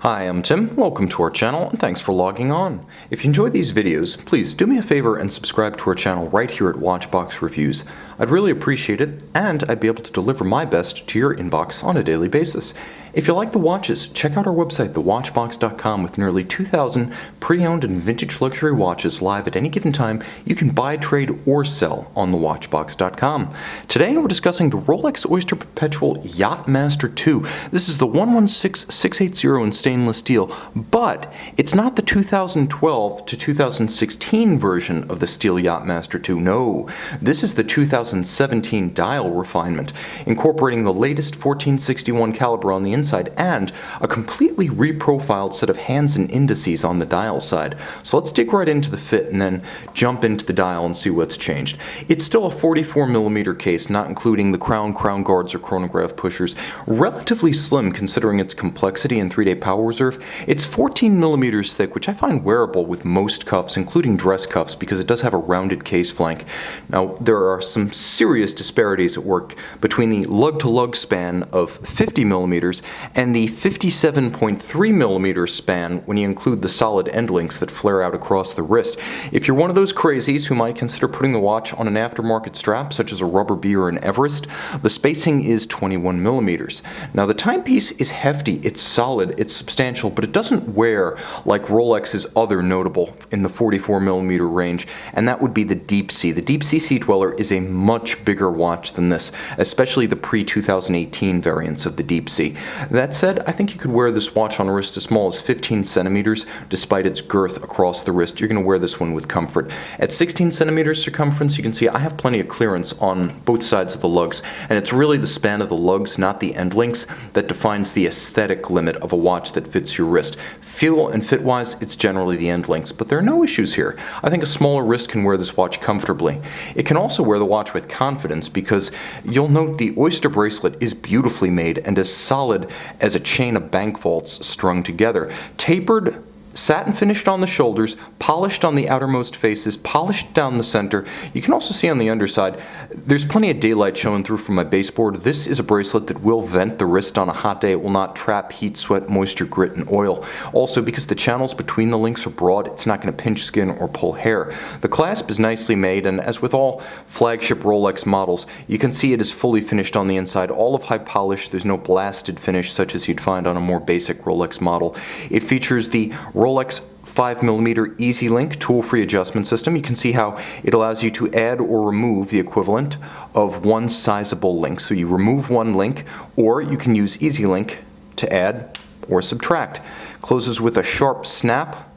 Hi, I'm Tim. Welcome to our channel and thanks for logging on. If you enjoy these videos, please do me a favor and subscribe to our channel right here at Watchbox Reviews. I'd really appreciate it, and I'd be able to deliver my best to your inbox on a daily basis. If you like the watches, check out our website, thewatchbox.com, with nearly 2,000 pre-owned and vintage luxury watches live at any given time. You can buy, trade, or sell on thewatchbox.com. Today we're discussing the Rolex Oyster Perpetual Yacht-Master II. This is the 116680 in stainless steel, but it's not the 2012 to 2016 version of the steel Yacht-Master II. No, this is the 2017 dial refinement, incorporating the latest 1461 caliber on the inside and a completely reprofiled set of hands and indices on the dial side. So let's dig right into the fit and then jump into the dial and see what's changed. It's still a 44mm case, not including the crown guards or chronograph pushers. Relatively slim considering its complexity and 3-day power reserve. It's 14mm thick, which I find wearable with most cuffs, including dress cuffs, because it does have a rounded case flank. Now, there are some serious disparities at work between the lug-to-lug span of 50mm and the 57.3mm span when you include the solid end links that flare out across the wrist. If you're one of those crazies who might consider putting the watch on an aftermarket strap, such as a Rubber Bee or an Everest, the spacing is 21mm. Now, the timepiece is hefty, it's solid, it's substantial, but it doesn't wear like Rolex's other notable in the 44mm range, and that would be the Deep Sea. The Deep Sea Sea Dweller is a much bigger watch than this, especially the pre-2018 variants of the Deep Sea. That said, I think you could wear this watch on a wrist as small as 15 centimeters, despite its girth across the wrist. You're going to wear this one with comfort. At 16 centimeters circumference, you can see I have plenty of clearance on both sides of the lugs, and it's really the span of the lugs, not the end links, that defines the aesthetic limit of a watch that fits your wrist. Feel and fit-wise, it's generally the end links, but there are no issues here. I think a smaller wrist can wear this watch comfortably. It can also wear the watch with confidence because you'll note the Oyster Bracelet is beautifully made and as solid as a chain of bank vaults strung together. Tapered, satin finished on the shoulders, polished on the outermost faces, polished down the center. You can also see on the underside, there's plenty of daylight showing through from my baseboard. This is a bracelet that will vent the wrist on a hot day. It will not trap heat, sweat, moisture, grit, and oil. Also, because the channels between the links are broad, it's not going to pinch skin or pull hair. The clasp is nicely made, and as with all flagship Rolex models, you can see it is fully finished on the inside, all of high polish. There's no blasted finish such as you'd find on a more basic Rolex model. It features the Rolex 5mm Easy Link tool-free adjustment system. You can see how it allows you to add or remove the equivalent of one sizable link. So you remove one link, or you can use Easy Link to add or subtract. Closes with a sharp snap,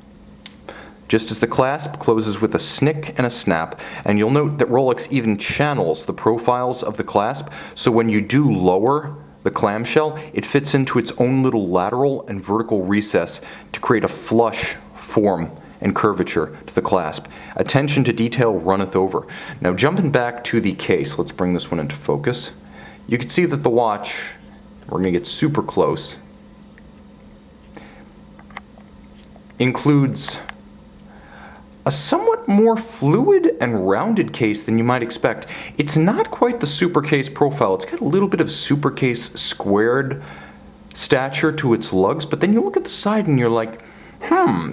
just as the clasp closes with a snick and a snap. And you'll note that Rolex even channels the profiles of the clasp, so when you do lower the clamshell, it fits into its own little lateral and vertical recess to create a flush form and curvature to the clasp. Attention to detail runneth over. Now, jumping back to the case, let's bring this one into focus. You can see that the watch, we're going to get super close, includes a somewhat more fluid and rounded case than you might expect. It's not quite the super case profile. It's got a little bit of super case squared stature to its lugs, but then you look at the side and you're like,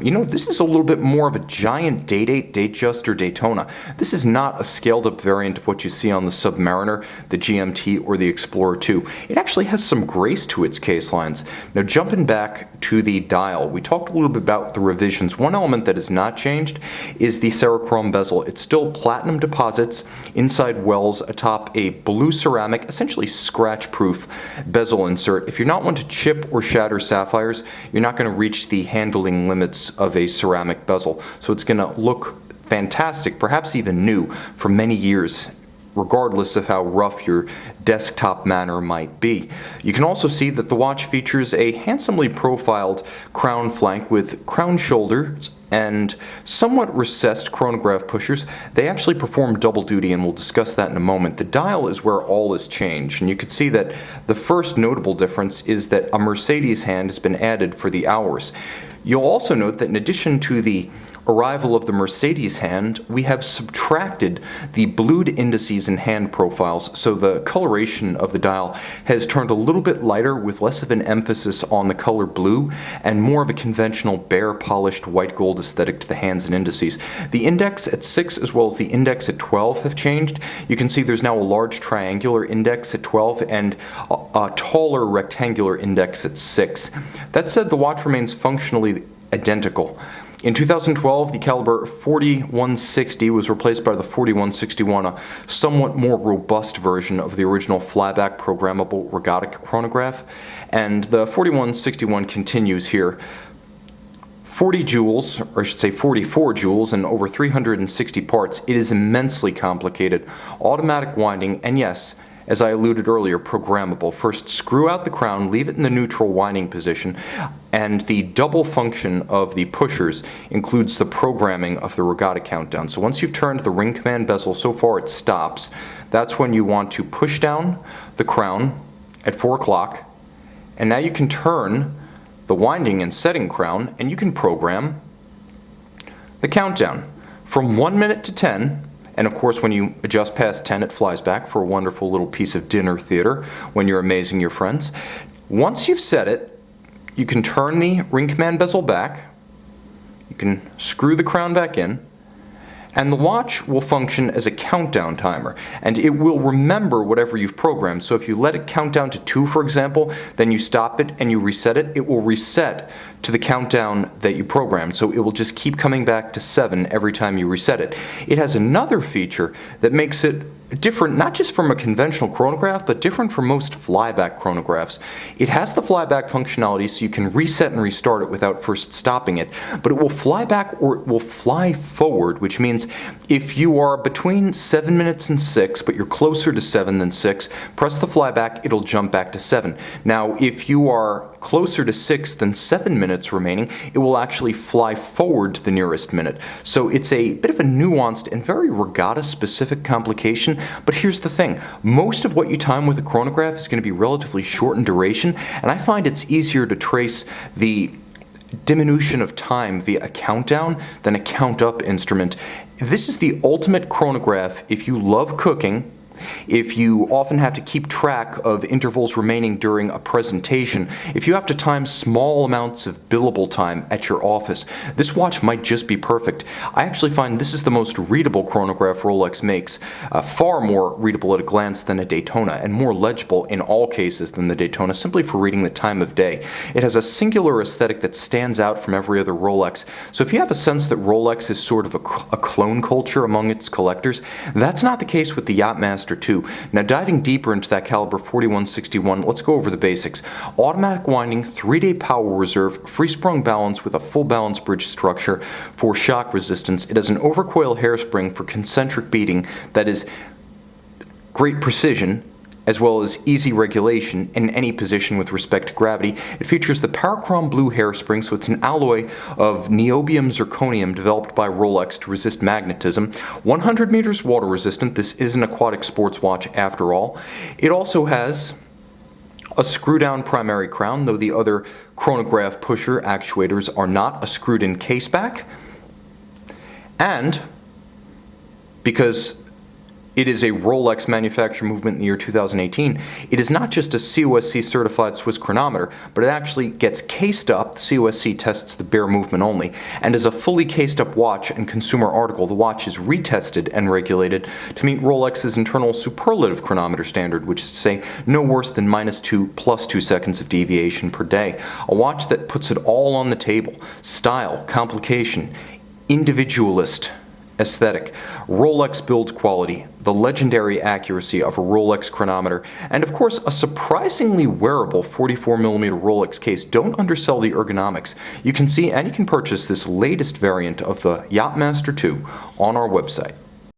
you know, this is a little bit more of a giant Date-8, Datejust, or Daytona. This is not a scaled-up variant of what you see on the Submariner, the GMT, or the Explorer II. It actually has some grace to its case lines. Now, jumping back to the dial, we talked a little bit about the revisions. One element that has not changed is the Cerachrome bezel. It's still platinum deposits inside wells atop a blue ceramic, essentially scratch-proof bezel insert. If you're not one to chip or shatter sapphires, you're not going to reach the handling limits of a ceramic bezel. So it's going to look fantastic, perhaps even new, for many years, regardless of how rough your desktop manner might be. You can also see that the watch features a handsomely profiled crown flank with crown shoulders and somewhat recessed chronograph pushers. They actually perform double duty, and we'll discuss that in a moment. The dial is where all is changed, and you can see that the first notable difference is that a Mercedes hand has been added for the hours. You'll also note that in addition to the arrival of the Mercedes hand, we have subtracted the blued indices and hand profiles, so the coloration of the dial has turned a little bit lighter with less of an emphasis on the color blue and more of a conventional bare polished white gold aesthetic to the hands and indices. The index at 6 as well as the index at 12 have changed. You can see there's now a large triangular index at 12 and a taller rectangular index at 6. That said, the watch remains functionally identical. In 2012, the caliber 4160 was replaced by the 4161, a somewhat more robust version of the original flyback programmable regatta chronograph, and the 4161 continues here. 40 jewels, or I should say 44 jewels, and over 360 parts. It is immensely complicated. Automatic winding, and yes, as I alluded earlier, programmable. First, screw out the crown, leave it in the neutral winding position, and the double function of the pushers includes the programming of the regatta countdown. So once you've turned the ring command bezel so far it stops, that's when you want to push down the crown at 4 o'clock, and now you can turn the winding and setting crown, and you can program the countdown from 1 minute to 10. And of course, when you adjust past 10, it flies back for a wonderful little piece of dinner theater when you're amazing your friends. Once you've set it, you can turn the ring command bezel back, you can screw the crown back in, and the watch will function as a countdown timer, and it will remember whatever you've programmed. So if you let it count down to 2, for example, then you stop it and you reset it, it will reset to the countdown that you programmed. So it will just keep coming back to 7 every time you reset it. It has another feature that makes it different, not just from a conventional chronograph, but different from most flyback chronographs. It has the flyback functionality, so you can reset and restart it without first stopping it, but it will fly back or it will fly forward, which means if you are between 7 minutes and 6, but you're closer to 7 than 6, press the flyback, it'll jump back to 7. Now, if you are closer to 6 than 7 minutes remaining, it will actually fly forward to the nearest minute. So it's a bit of a nuanced and very regatta-specific complication, but here's the thing. Most of what you time with a chronograph is going to be relatively short in duration, and I find it's easier to trace the diminution of time via a countdown than a count-up instrument. This is the ultimate chronograph if you love cooking, if you often have to keep track of intervals remaining during a presentation, if you have to time small amounts of billable time at your office, this watch might just be perfect. I actually find this is the most readable chronograph Rolex makes, far more readable at a glance than a Daytona, and more legible in all cases than the Daytona, simply for reading the time of day. It has a singular aesthetic that stands out from every other Rolex, so if you have a sense that Rolex is sort of a clone culture among its collectors, that's not the case with the Yacht-Master II. Now, diving deeper into that caliber 4161, let's go over the basics. Automatic winding, 3-day power reserve, free-sprung balance with a full balance bridge structure for shock resistance. It has an overcoil hairspring for concentric beating that is great precision, as well as easy regulation in any position with respect to gravity. It features the Parachrom Blue hairspring, so it's an alloy of niobium zirconium developed by Rolex to resist magnetism. 100 meters water resistant. This is an aquatic sports watch after all. It also has a screw-down primary crown, though the other chronograph pusher actuators are not a screwed-in caseback. And because it is a Rolex manufacture movement in the year 2018. It is not just a COSC certified Swiss chronometer, but it actually gets cased up. The COSC tests the bare movement only, and as a fully cased up watch and consumer article, the watch is retested and regulated to meet Rolex's internal superlative chronometer standard, which is to say no worse than -2 + 2 seconds of deviation per day. A watch that puts it all on the table: style, complication, individualist aesthetic, Rolex build quality, the legendary accuracy of a Rolex chronometer, and of course a surprisingly wearable 44mm Rolex case. Don't undersell the ergonomics. You can see and you can purchase this latest variant of the Yacht-Master II on our website.